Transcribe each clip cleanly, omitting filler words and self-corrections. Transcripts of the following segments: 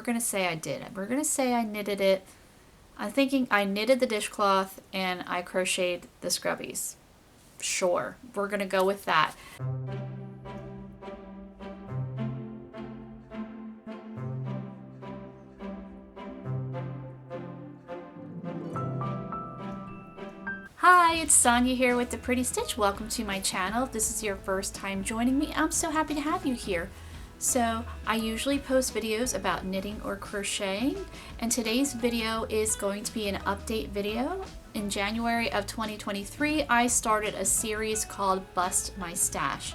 gonna say I did it. We're gonna say I knitted it. I'm thinking I knitted the dishcloth and I crocheted the scrubbies. Sure, we're gonna go with that. Hi, it's Sonia here with The Pretty Stitch. Welcome to my channel. If this is your first time joining me, I'm so happy to have you here. So I usually post videos about knitting or crocheting, and today's video is going to be an update video. In January of 2023, I started a series called Bust My Stash.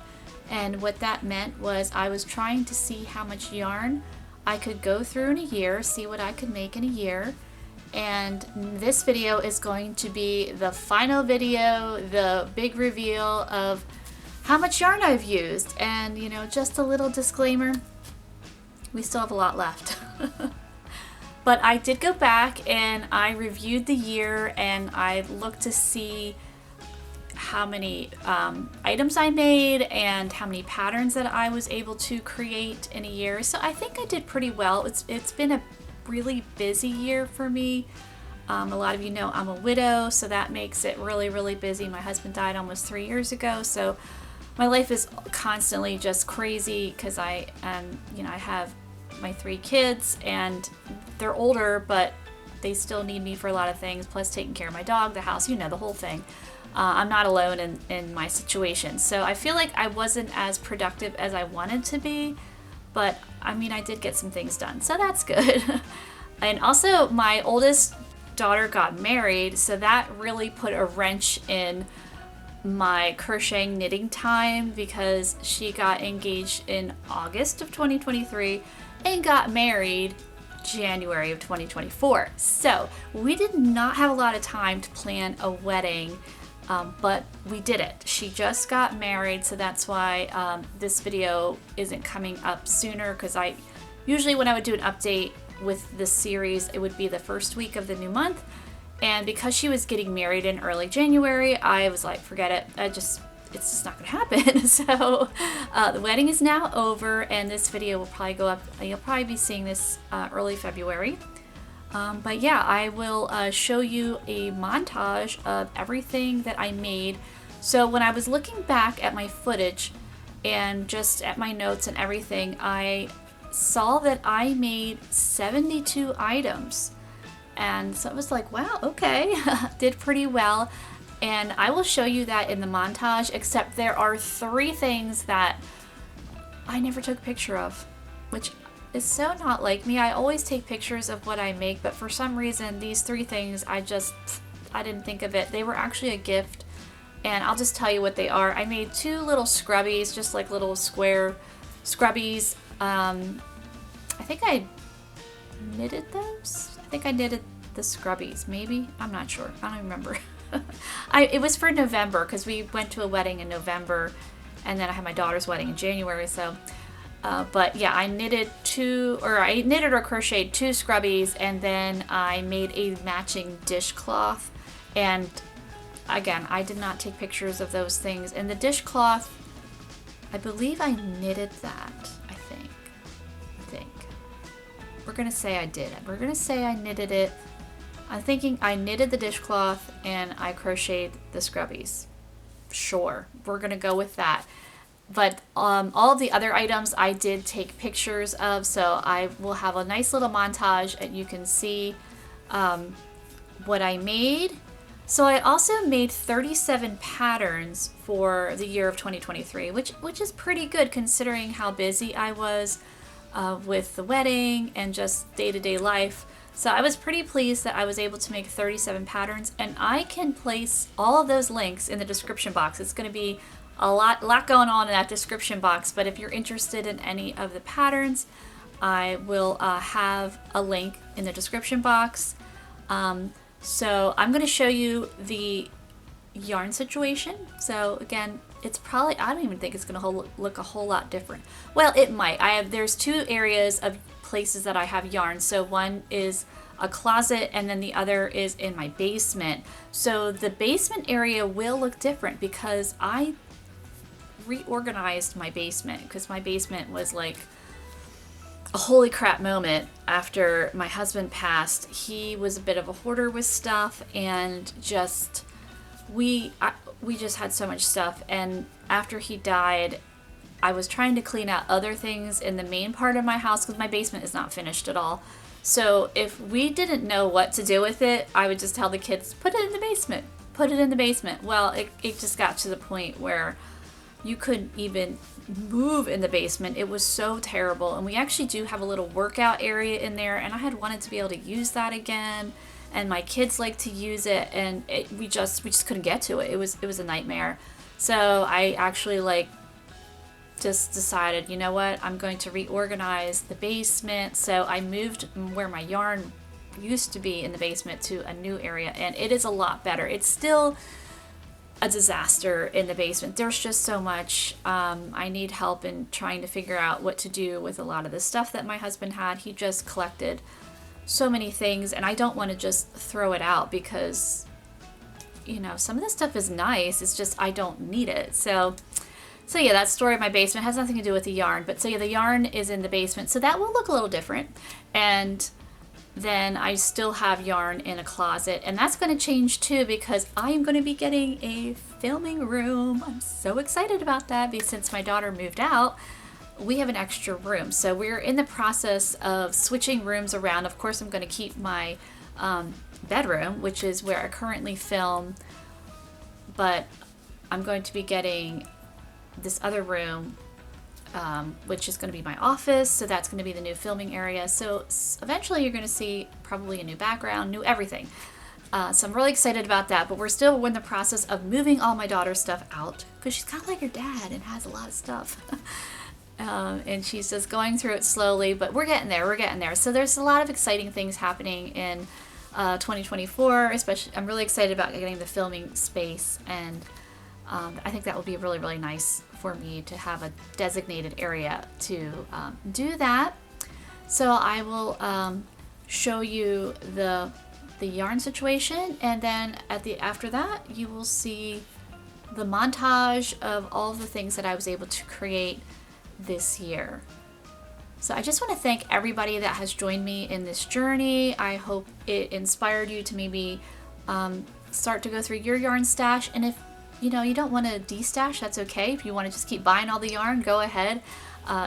And what that meant was I was trying to see how much yarn I could go through in a year, see what I could make in a year. And this video is going to be the final video, the big reveal of how much yarn I've used. And you know, just a little disclaimer, we still have a lot left. But I did go back and I reviewed the year and I looked to see how many items I made and how many patterns that I was able to create in a year. So I think I did pretty well. It's been a really busy year for me. A lot of you know I'm a widow, so that makes it really busy. My husband died almost 3 years ago, so my life is constantly just crazy because I have my 3 kids and they're older, but they still need me for a lot of things, plus taking care of my dog, the house, you know, the whole thing. I'm not alone in my situation, so I feel like I wasn't as productive as I wanted to be. But I mean, I did get some things done, so that's good. And also my oldest daughter got married, so that really put a wrench in my crocheting knitting time because she got engaged in August of 2023 and got married January of 2024. So we did not have a lot of time to plan a wedding. But we did it. She just got married, so that's why this video isn't coming up sooner, because usually when I would do an update with this series, it would be the first week of the new month, and because she was getting married in early January, I was like, forget it, it's just not gonna happen. So the wedding is now over and this video will probably go up, you'll probably be seeing this early February. But yeah, I will show you a montage of everything that I made. So when I was looking back at my footage and just at my notes and everything, I saw that I made 72 items. And so I was like, wow, okay, did pretty well. And I will show you that in the montage, except there are 3 things that I never took a picture of, which is so not like me. I always take pictures of what I make, but for some reason these 3 things I didn't think of it. They were actually a gift, and I'll just tell you what they are. I made 2 little scrubbies, just like little square scrubbies. I think I knitted those. I think I knitted the scrubbies, maybe. I'm not sure. I don't remember. It was for November because we went to a wedding in November, and then I had my daughter's wedding in January. So but yeah, I knitted or crocheted 2 scrubbies, and then I made a matching dishcloth. And again, I did not take pictures of those things. And the dishcloth, I believe I knitted that, I think. We're gonna say I did it. We're gonna say I knitted it. I'm thinking I knitted the dishcloth and I crocheted the scrubbies. Sure, we're gonna go with that. But all of the other items I did take pictures of, so I will have a nice little montage and you can see what I made. So I also made 37 patterns for the year of 2023, which is pretty good considering how busy I was with the wedding and just day-to-day life. So I was pretty pleased that I was able to make 37 patterns, and I can place all of those links in the description box. It's going to be a lot going on in that description box, but if you're interested in any of the patterns, I will have a link in the description box. So I'm going to show you the yarn situation. So again, it's probably, I don't even think it's going to look a whole lot different. Well, it might. There's 2 areas of places that I have yarn. So one is a closet and then the other is in my basement. So the basement area will look different because I reorganized my basement, because my basement was like a holy crap moment after my husband passed. He was a bit of a hoarder with stuff, and just we just had so much stuff. And after he died, I was trying to clean out other things in the main part of my house because my basement is not finished at all. So if we didn't know what to do with it, I would just tell the kids, put it in the basement, put it in the basement. Well, it just got to the point where you couldn't even move in the basement. It was so terrible. And we actually do have a little workout area in there, and I had wanted to be able to use that again, and my kids like to use it, and we just couldn't get to it. It was a nightmare. So I actually just decided, you know what, I'm going to reorganize the basement. So I moved where my yarn used to be in the basement to a new area, and it is a lot better. It's still a disaster in the basement. There's just so much. I need help in trying to figure out what to do with a lot of the stuff that my husband had. He just collected so many things, and I don't want to just throw it out because, you know, some of this stuff is nice. It's just I don't need it. So yeah, that story of my basement has nothing to do with the yarn. But so yeah, the yarn is in the basement, so that will look a little different. And then I still have yarn in a closet, and that's going to change too because I am going to be getting a filming room. I'm so excited about that because since my daughter moved out, we have an extra room. So we're in the process of switching rooms around. Of course, I'm going to keep my bedroom, which is where I currently film, but I'm going to be getting this other room, which is going to be my office. So that's going to be the new filming area. So eventually you're going to see probably a new background, new everything. So I'm really excited about that, but we're still in the process of moving all my daughter's stuff out because she's kind of like her dad and has a lot of stuff. And she's just going through it slowly, but we're getting there. So there's a lot of exciting things happening in 2024, especially. I'm really excited about getting the filming space, and I think that will be really, really nice for me to have a designated area to do that. So I will show you the yarn situation, and then after that you will see the montage of all the things that I was able to create this year. So I just want to thank everybody that has joined me in this journey. I hope it inspired you to maybe start to go through your yarn stash, and if you don't want to de-stash, that's okay. If you want to just keep buying all the yarn, go ahead.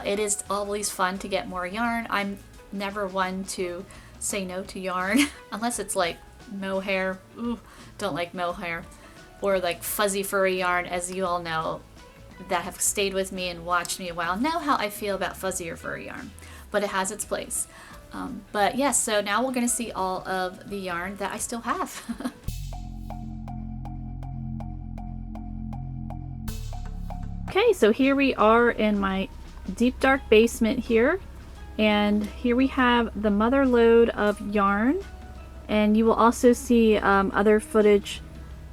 It is always fun to get more yarn. I'm never one to say no to yarn unless it's like mohair. Ooh, don't like mohair. Or like fuzzy furry yarn, as you all know that have stayed with me and watched me a while know how I feel about fuzzy or furry yarn, but it has its place. But yes, so now we're going to see all of the yarn that I still have. Okay, so here we are in my deep dark basement here, and here we have the mother load of yarn, and you will also see other footage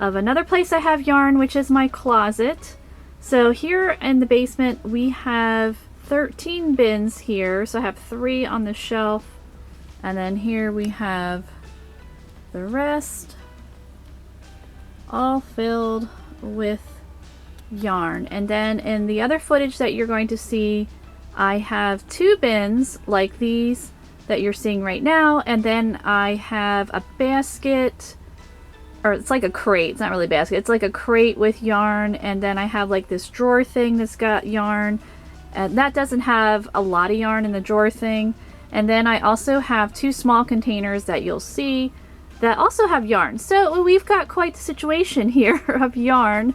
of another place I have yarn, which is my closet. So here in the basement we have 13 bins here, so I have 3 on the shelf, and then here we have the rest all filled with yarn. And then in the other footage that you're going to see, I have 2 bins like these that you're seeing right now, and then I have a basket, or it's like a crate. It's not really a basket, it's like a crate with yarn, and then I have like this drawer thing that's got yarn, and that doesn't have a lot of yarn in the drawer thing. And then I also have 2 small containers that you'll see that also have yarn. So we've got quite the situation here of yarn.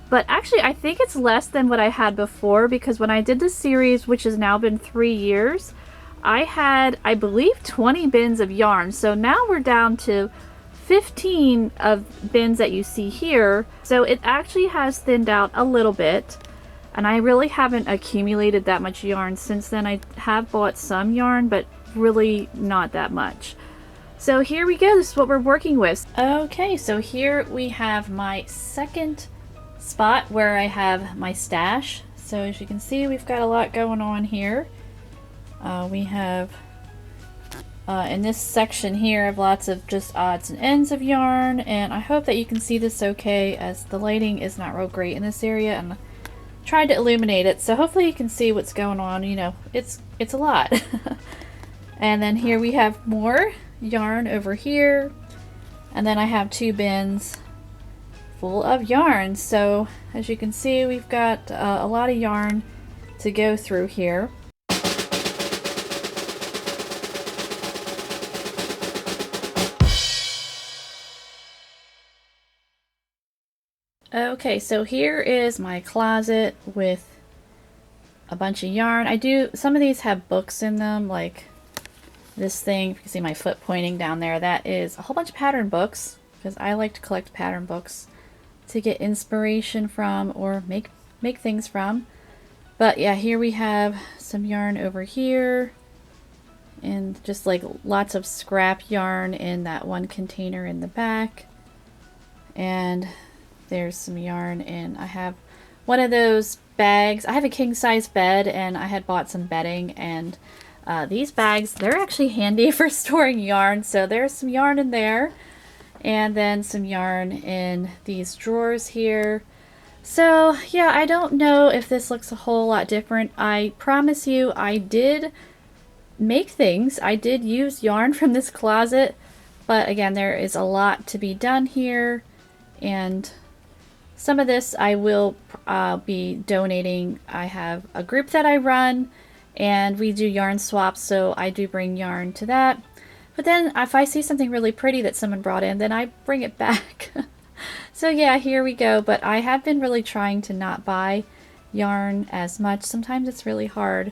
But actually, I think it's less than what I had before, because when I did this series, which has now been 3 years, I had, I believe, 20 bins of yarn. So now we're down to 15 of bins that you see here. So it actually has thinned out a little bit, and I really haven't accumulated that much yarn since then. I have bought some yarn, but really not that much. So here we go. This is what we're working with. Okay, so here we have my second spot where I have my stash. So as you can see, we've got a lot going on here. We have in this section here, I have lots of just odds and ends of yarn, and I hope that you can see this okay, as the lighting is not real great in this area, and I'm tried to illuminate it, so hopefully you can see what's going on. You know, it's a lot. And then here we have more yarn over here, and then I have 2 bins full of yarn. So as you can see, we've got a lot of yarn to go through here. Okay, so here is my closet with a bunch of yarn. Some of these have books in them, like this thing. If you can see my foot pointing down there, that is a whole bunch of pattern books, because I like to collect pattern books to get inspiration from or make things from. But yeah, here we have some yarn over here, and just like lots of scrap yarn in that one container in the back. And there's some yarn in, I have one of those bags. I have a king size bed, and I had bought some bedding, and these bags, they're actually handy for storing yarn. So there's some yarn in there, and then some yarn in these drawers here. So yeah, I don't know if this looks a whole lot different. I promise you, I did make things. I did use yarn from this closet, but again, there is a lot to be done here, and some of this I will be donating. I have a group that I run, and we do yarn swaps, so I do bring yarn to that. But then if I see something really pretty that someone brought in, then I bring it back. So yeah, here we go. But I have been really trying to not buy yarn as much. Sometimes it's really hard.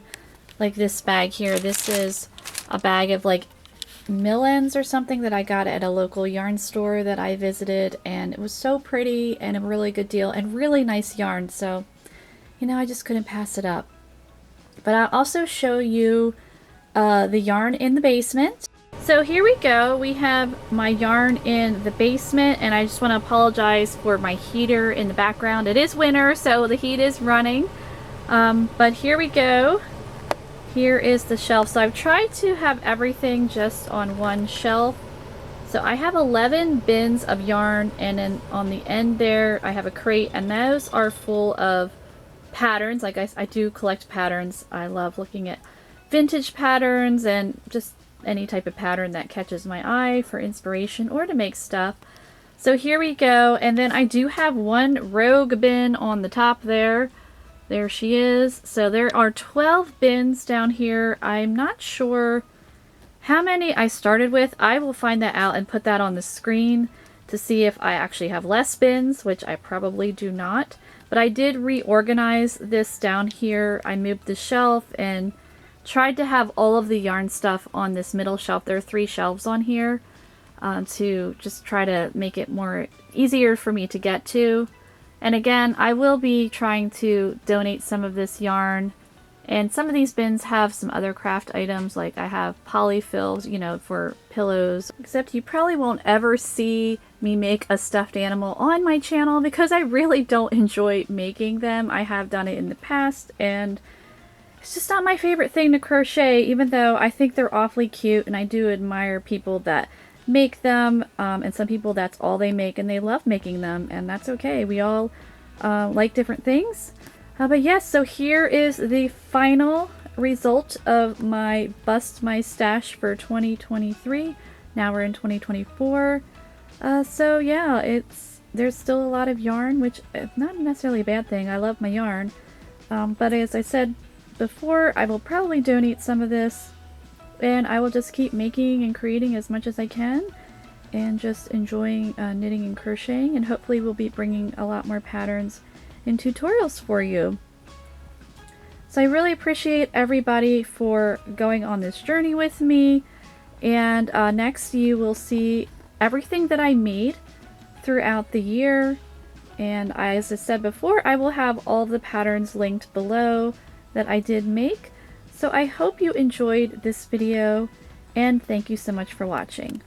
Like this bag here, this is a bag of like millins or something that I got at a local yarn store that I visited, and it was so pretty and a really good deal and really nice yarn. So, you know, I just couldn't pass it up. But I'll also show you the yarn in the basement. So here we go. We have my yarn in the basement, and I just want to apologize for my heater in the background. It is winter, so the heat is running. But here we go. Here is the shelf. So I've tried to have everything just on one shelf. So I have 11 bins of yarn, and then on the end there I have a crate, and those are full of patterns. Like I do collect patterns. I love looking at vintage patterns and just any type of pattern that catches my eye for inspiration or to make stuff. So here we go. And then I do have one rogue bin on the top there. There she is. So there are 12 bins down here. I'm not sure how many I started with. I will find that out and put that on the screen to see if I actually have less bins, which I probably do not. But I did reorganize this down here. I moved the shelf and tried to have all of the yarn stuff on this middle shelf. There are 3 shelves on here to just try to make it easier for me to get to. And again, I will be trying to donate some of this yarn, and some of these bins have some other craft items, like I have polyfills, you know, for pillows. Except you probably won't ever see me make a stuffed animal on my channel because I really don't enjoy making them. I have done it in the past, and it's just not my favorite thing to crochet, even though I think they're awfully cute, and I do admire people that make them, and some people that's all they make and they love making them, and that's okay. We all like different things. But yes, so here is the final result of my Bust My Stash for 2023. Now we're in 2024. So yeah, there's still a lot of yarn, which is not necessarily a bad thing. I love my yarn. But as I said before, I will probably donate some of this, and I will just keep making and creating as much as I can, and just enjoying knitting and crocheting, and hopefully we'll be bringing a lot more patterns and tutorials for you. So I really appreciate everybody for going on this journey with me, and next you will see everything that I made throughout the year, and as I said before, I will have all the patterns linked below that I did make. So I hope you enjoyed this video, and thank you so much for watching.